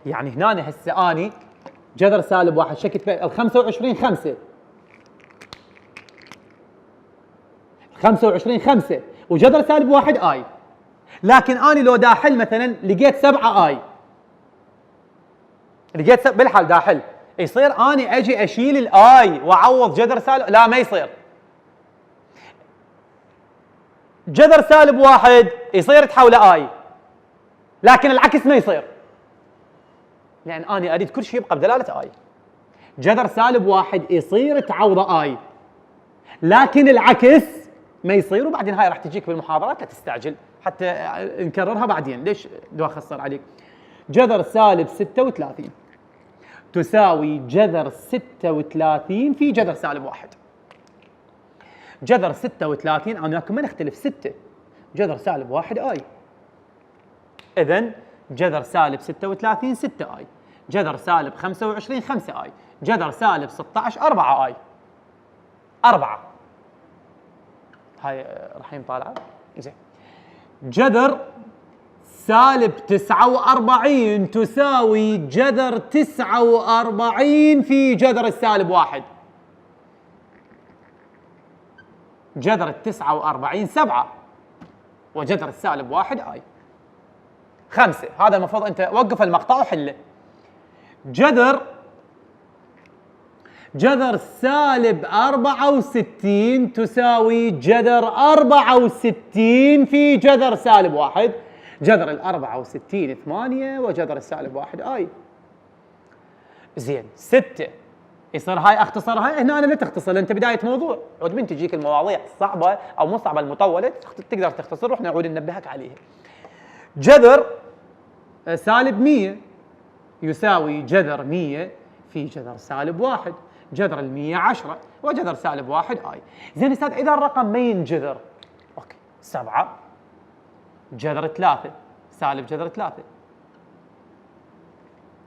يعني هنا هسه اني جذر سالب 1 شكت ال 25 5 25 5 وجذر سالب 1 اي. لكن اني لو دا حل مثلا لقيت 7 اي، لقيت بالحال دا حل، يصير اني اجي اشيل الاي واعوض جذر سالب؟ لا ما يصير. جذر سالب 1 يصير تحوله اي، لكن العكس ما يصير، لان اني اريد كل شيء يبقى بدلاله اي. جذر سالب 1 يصير تعوضه اي، لكن العكس ما يصير. وبعدين هاي راح تجيك بالمحاضرات، لا تستعجل حتى نكررها بعدين. ليش دو اخسر عليك؟ جذر سالب 36 تساوي جذر 36 في جذر سالب 1. جذر 36 انا وياكم ما نختلف 6، جذر سالب 1 اي. اذا جذر سالب 36 6 اي، جذر سالب 25 5 اي، جذر سالب 16 4 اي. 4 هاي رحيم طالعه زين. جذر سالب 49 تساوي جذر 49 في جذر السالب 1. جذر 49 7 وجذر السالب 1 اي 5. هذا المفروض انت وقف المقطع وحله. جذر سالب 64 تساوي جذر 64 في جذر سالب 1. جذر ال 64 8 وجذر السالب 1 اي. زين 6 يصير هاي اختصرها. هنا انا لا تختصر، انت بدايه موضوع، عود من تجيك المواضيع الصعبه او مو صعبه المطوله تقدر تختصر واحنا نعود ننبهك عليها. جذر سالب 100 يساوي جذر 100 في جذر سالب 1. جذر ال 100 10 وجذر سالب 1 اي. زين استاذ اذا الرقم ما ينجذر، اوكي 7 جذر 3 سالب جذر 3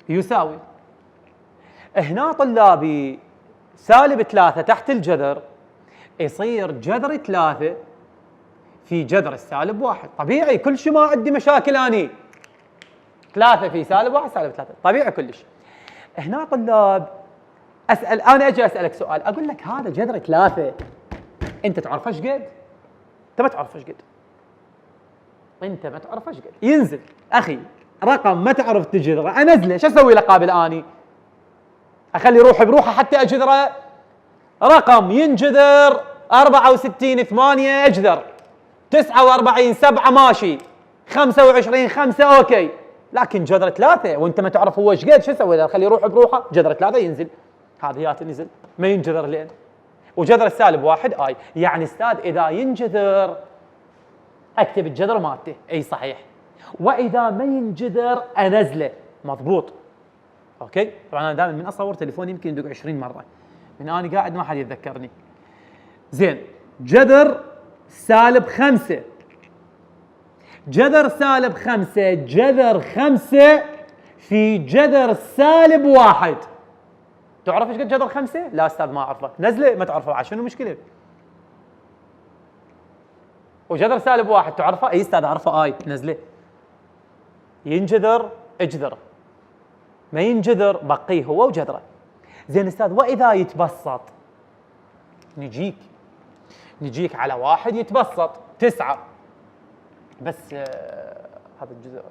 يساوي، هنا طلابي سالب 3 تحت الجذر يصير جذر 3 في جذر السالب 1. طبيعي كل شيء، ما عندي مشاكل اني. 3 في سالب 1 سالب 3 طبيعي كلش. هنا طلاب اسال، انا اجي اسالك سؤال اقول لك هذا جذر 3 انت تعرف ايش قد؟ انت ما تعرف ايش قد، انت ما تعرف ايش قد. ينزل اخي رقم ما تعرف تجذره، انزله شو اسوي له قابل اني؟ اخلي روحي بروحه حتى اجذره؟ رقم ينجذر 64 8 اجذر، 49 7 ماشي، 25 5 اوكي، لكن جذر 3 وانت ما تعرف هو ايش قد، شو اسوي له؟ اخلي روحي بروحه، جذر 3 ينزل، هذه نزل ما ينجذر لين. وجذر السالب 1 اي. يعني استاذ اذا ينجذر اكتب الجذر مالته، اي صحيح، واذا ما ينجذر انزله، مضبوط. اوكي طبعا انا دائما من اصور تليفوني يمكن يدق 20 مره من اني قاعد ما حد يتذكرني. زين جذر سالب 5، جذر سالب 5 جذر 5 في جذر سالب 1. تعرف ايش قد جذر 5؟ لا استاذ ما اعرفه. نزله ما تعرفه، عشان شنو المشكله؟ وجذر سالب 1 تعرفه؟ اي استاذ اعرفه اي. نزله. ينجذر اجذر، ما ينجذر بقيه هو وجذره. زين استاذ واذا يتبسط؟ نجيك على 1 يتبسط 9 بس هذا الجذر.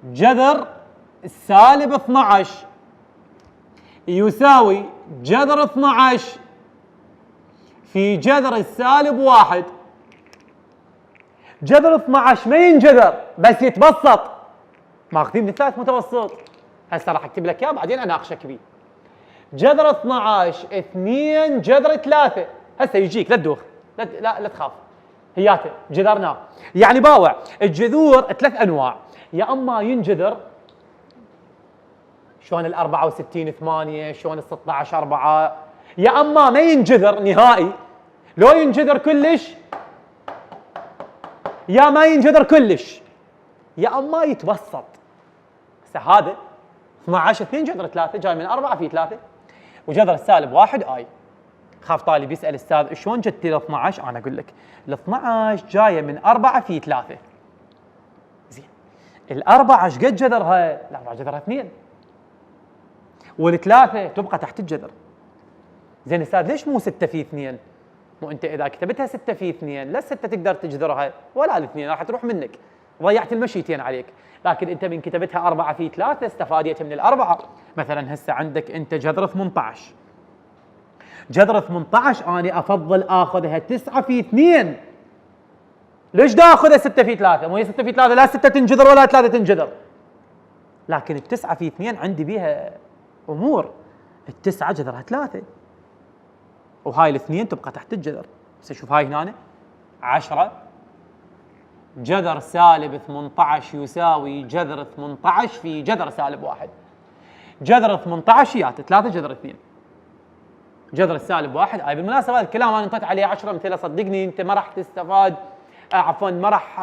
جذر سالب 12 يساوي جذر 12 في جذر السالب 1. جذر 12 ما ينجذر بس يتبسط، ماخذين مثال متوسط. هسه راح اكتب لك اياه بعدين اناقشك بيه. جذر 12 2 جذر 3. هسه يجيك لا تدوخ، لا تخاف، هياته جذرناه. يعني باوع الجذور 3 انواع، يا اما ينجذر شلون ال 64 8 شلون ال 16 4، يا اما ما ينجذر نهائي. لو ينجذر كلش يا ما ينجذر كلش، يا اما يتوسط. هسه هذا 12 2 جذر 3 جاي من 4 في 3 وجذر السالب 1 اي. خاف طالب يسال استاذ شلون جت ال 12؟ انا اقول لك ال 12 جايه من 4 في 3. زين الأربعة ايش قد جذرها؟ الأربعة جذرها 2 والثلاثة تبقى تحت الجذر. زين استاذ ليش مو 6 في 2؟ مو انت اذا كتبتها 6 في 2 لا 6 تقدر تجذرها ولا الاثنين راح تروح منك، ضيعت المشيتين عليك. لكن انت من كتبتها 4 في 3 استفاديت من الأربعة. مثلا هسه عندك انت جذر 18، جذر 18 انا افضل اخذها 9 في 2. ليش دا اخذها 6 في 3؟ مو هي 6 في 3 لا 6 تنجذر ولا 3 تنجذر، لكن ال9 في 2 عندي بيها امور. ال9 جذرها 3 وهاي الاثنين تبقى تحت الجذر. بس شوف هاي هنا 10 جذر سالب 18 يساوي جذر 18 في جذر سالب 1. جذر 18 يات 3 جذر 2 جذر السالب 1. هاي بالمناسبة هذا الكلام انا انطيت عليه 10 امثله، صدقني انت ما راح تستفاد، عفوا ما راح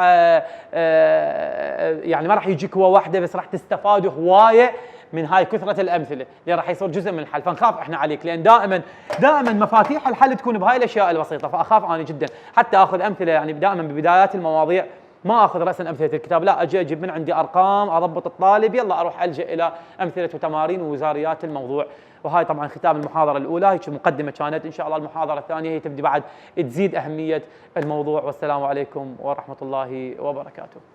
يعني ما راح يجيك هو واحده بس، راح تستفاد هوايه من هاي كثره الامثله اللي راح يصير جزء من الحل. فنخاف احنا عليك لان دائما مفاتيح الحل تكون بهاي الاشياء البسيطه، فاخاف انا جدا حتى اخذ امثله يعني دائما ببدايات المواضيع ما اخذ راسا امثله الكتاب، لا اجي اجيب من عندي ارقام اضبط الطالب يلا اروح الجا الى امثله وتمارين ووزاريات الموضوع. وهاي طبعا ختام المحاضره الاولى، هيك مقدمه كانت. ان شاء الله المحاضره الثانيه هي تبدي بعد تزيد اهميه الموضوع. والسلام عليكم ورحمه الله وبركاته.